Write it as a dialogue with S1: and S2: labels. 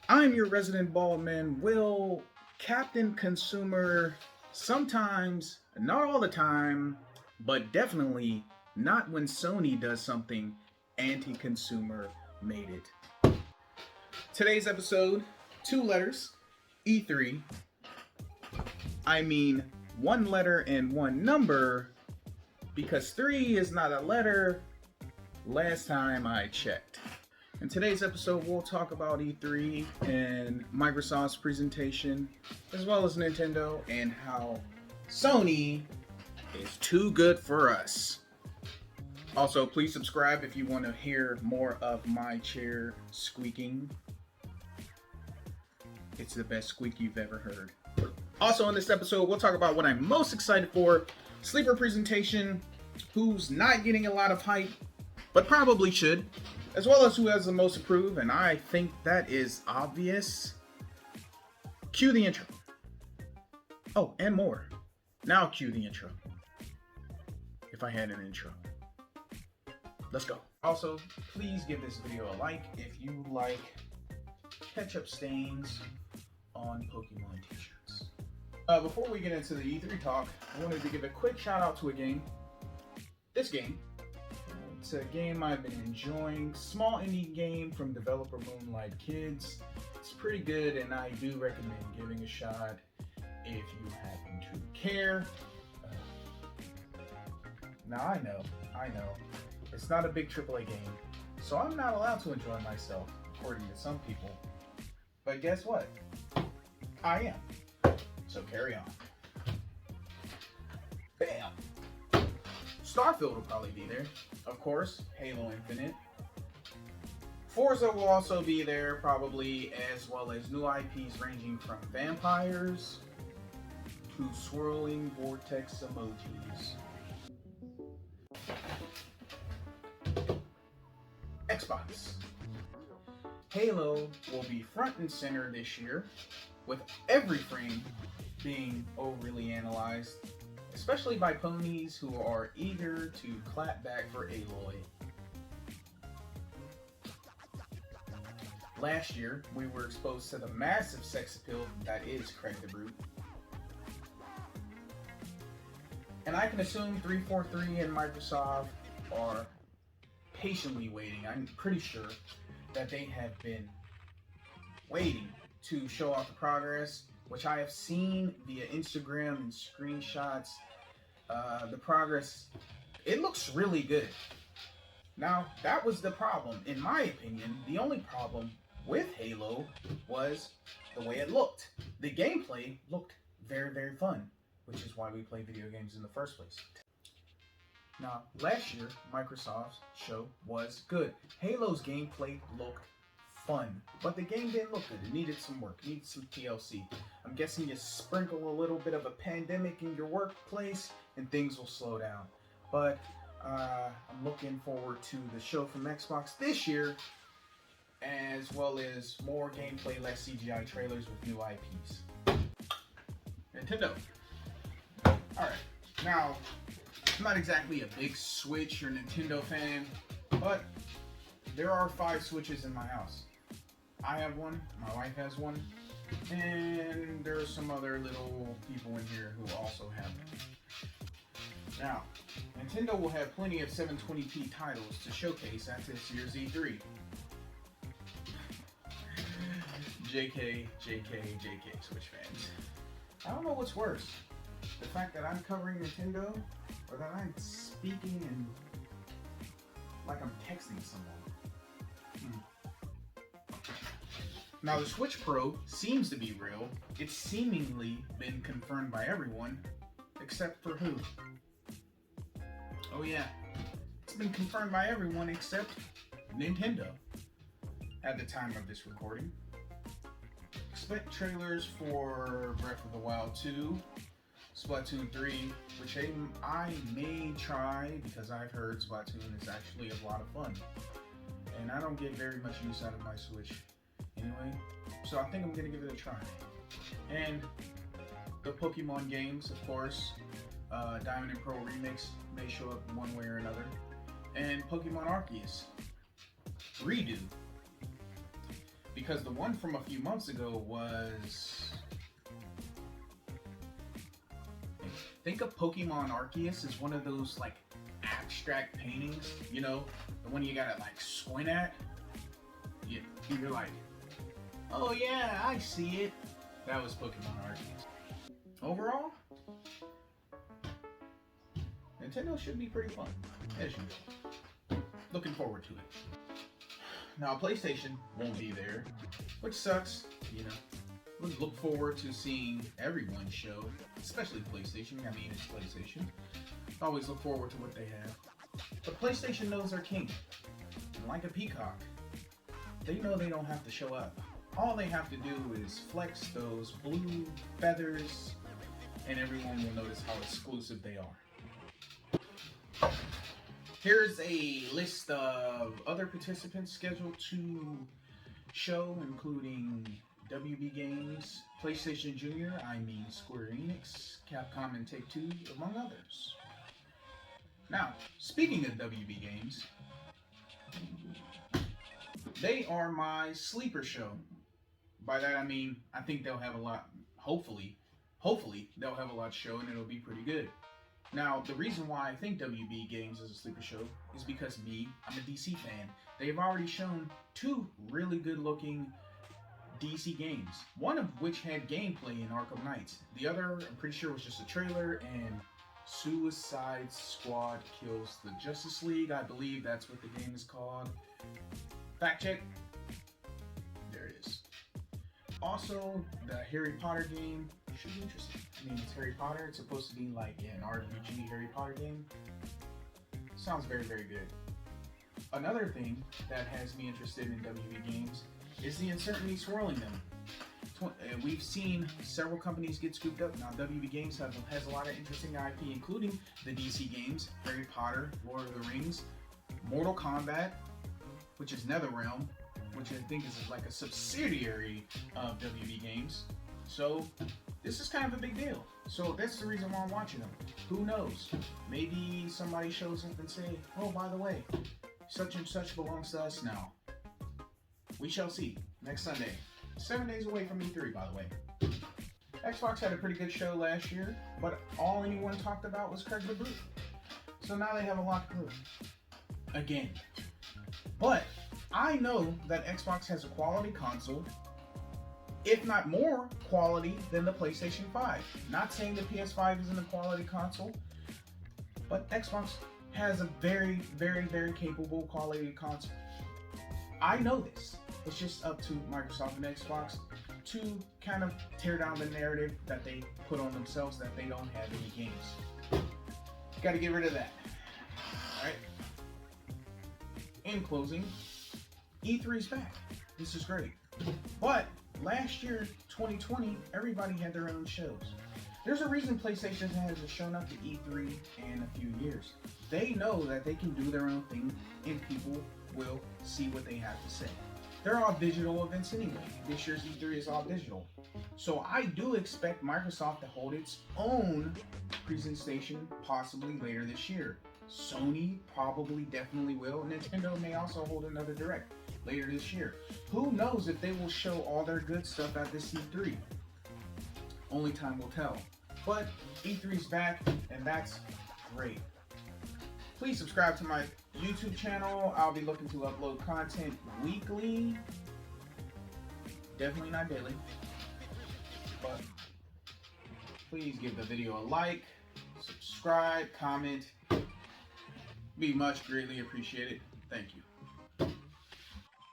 S1: I'm your resident bald man, Will, Captain Consumer, sometimes, not all the time, but definitely not when Sony does something anti-consumer made it. Today's episode, 2 letters, E3. I mean, 1 letter and 1 number, because 3 is not a letter, last time I checked. In today's episode, we'll talk about E3 and Microsoft's presentation, as well as Nintendo, and how Sony is too good for us. Also, please subscribe if you want to hear more of my chair squeaking. It's the best squeak you've ever heard. Also, in this episode, we'll talk about what I'm most excited for, sleeper presentation, who's not getting a lot of hype, but probably should, as well as who has the most approved, and I think that is obvious. Cue the intro. Oh, and more. Now cue the intro. If I had an intro. Let's go. Also, please give this video a like if you like ketchup stains on Pokemon t-shirts. Before we get into the E3 talk, I wanted to give a quick shout out to a game. This game. It's a game I've been enjoying. Small indie game from developer Moonlight Kids. It's pretty good and I do recommend giving a shot if you happen to care. Now I know, it's not a big AAA game, so I'm not allowed to enjoy myself, according to some people. But guess what? I am. So carry on. Bam! Starfield will probably be there. Of course, Halo Infinite. Forza will also be there, probably, as well as new IPs ranging from vampires to swirling vortex emojis. Xbox. Halo will be front and center this year, with every frame being overly analyzed, especially by ponies who are eager to clap back for Aloy. Last year, we were exposed to the massive sex appeal that is Craig the Brute. And I can assume 343 and Microsoft are patiently waiting. I'm pretty sure that they have been waiting to show off the progress, which I have seen via Instagram and screenshots. The progress, it looks really good. Now, that was the problem. In my opinion, the only problem with Halo was the way it looked. The gameplay looked very, very fun, which is why we play video games in the first place. Now, last year, Microsoft's show was good. Halo's gameplay looked fun, but the game didn't look good. It needed some work, it needed some TLC. I'm guessing you sprinkle a little bit of a pandemic in your workplace and things will slow down. But I'm looking forward to the show from Xbox this year, as well as more gameplay, less CGI trailers with new IPs. Nintendo. Alright, now, I'm not exactly a big Switch or Nintendo fan, but there are 5 Switches in my house. I have one, my wife has one, and there are some other little people in here who also have them. Now, Nintendo will have plenty of 720p titles to showcase at this year's E3. JK, Switch fans. I don't know what's worse. The fact that I'm covering Nintendo, or that I'm speaking and like I'm texting someone. Now the Switch Pro seems to be real. It's seemingly been confirmed by everyone, except for who? Oh yeah, it's been confirmed by everyone except Nintendo at the time of this recording. Expect trailers for Breath of the Wild 2, Splatoon 3, which I may try because I've heard Splatoon is actually a lot of fun. And I don't get very much use out of my Switch anyway, so I think I'm going to give it a try. And the Pokemon games, of course, Diamond and Pearl Remix may show up one way or another, and Pokemon Arceus. redo. Because the one from a few months ago was... Think of Pokemon Arceus as one of those like abstract paintings, you know, the one you gotta like squint at. You're like, oh yeah, I see it. That was Pokemon Arceus. Overall, Nintendo should be pretty fun, as usual. Looking forward to it. Now, PlayStation won't be there, which sucks, you know. We look forward to seeing everyone's show, especially PlayStation. I mean, it's PlayStation. Always look forward to what they have. But PlayStation knows their king. And like a peacock, they know they don't have to show up. All they have to do is flex those blue feathers, and everyone will notice how exclusive they are. Here's a list of other participants scheduled to show, including WB Games, PlayStation Junior, I mean Square Enix, Capcom, and Take-Two, among others. Now, speaking of WB Games, they are my sleeper show. By that I mean, I think they'll have a lot, hopefully they'll have a lot to show and it'll be pretty good. Now, the reason why I think WB Games is a sleeper show is because I'm a DC fan. They've already shown 2 really good looking DC games, one of which had gameplay in Arkham Knights. The other, I'm pretty sure, was just a trailer, and Suicide Squad Kills the Justice League. I believe that's what the game is called. Fact check. There it is. Also, the Harry Potter game should be interesting. I mean, it's Harry Potter. It's supposed to be like an RPG Harry Potter game. Sounds very, very good. Another thing that has me interested in WB Games is the uncertainty swirling them. We've seen several companies get scooped up. Now, WB Games has a lot of interesting IP, including the DC games, Harry Potter, Lord of the Rings, Mortal Kombat, which is NetherRealm, which I think is like a subsidiary of WB Games. So, this is kind of a big deal. So, that's the reason why I'm watching them. Who knows? Maybe somebody shows up and say, oh, by the way, such and such belongs to us now. We shall see. Next Sunday. 7 days away from E3, by the way. Xbox had a pretty good show last year, but all anyone talked about was Craig the Brute. So now they have a lot to prove. Again. But I know that Xbox has a quality console, if not more quality than the PlayStation 5. Not saying the PS5 isn't a quality console, but Xbox has a very, very, very capable quality console. I know this. It's just up to Microsoft and Xbox to kind of tear down the narrative that they put on themselves that they don't have any games. Got to get rid of that. Alright? In closing, E3's back. This is great. But last year, 2020, everybody had their own shows. There's a reason PlayStation hasn't shown up to E3 in a few years. They know that they can do their own thing and people will see what they have to say. They're all digital events anyway. This year's E3 is all digital. So I do expect Microsoft to hold its own presentation possibly later this year. Sony probably definitely will. Nintendo may also hold another Direct later this year. Who knows if they will show all their good stuff at this E3? Only time will tell. But E3's back and that's great. Please subscribe to my YouTube channel. I'll be looking to upload content weekly. Definitely not daily. But please give the video a like, subscribe, comment. Be much greatly appreciated. Thank you.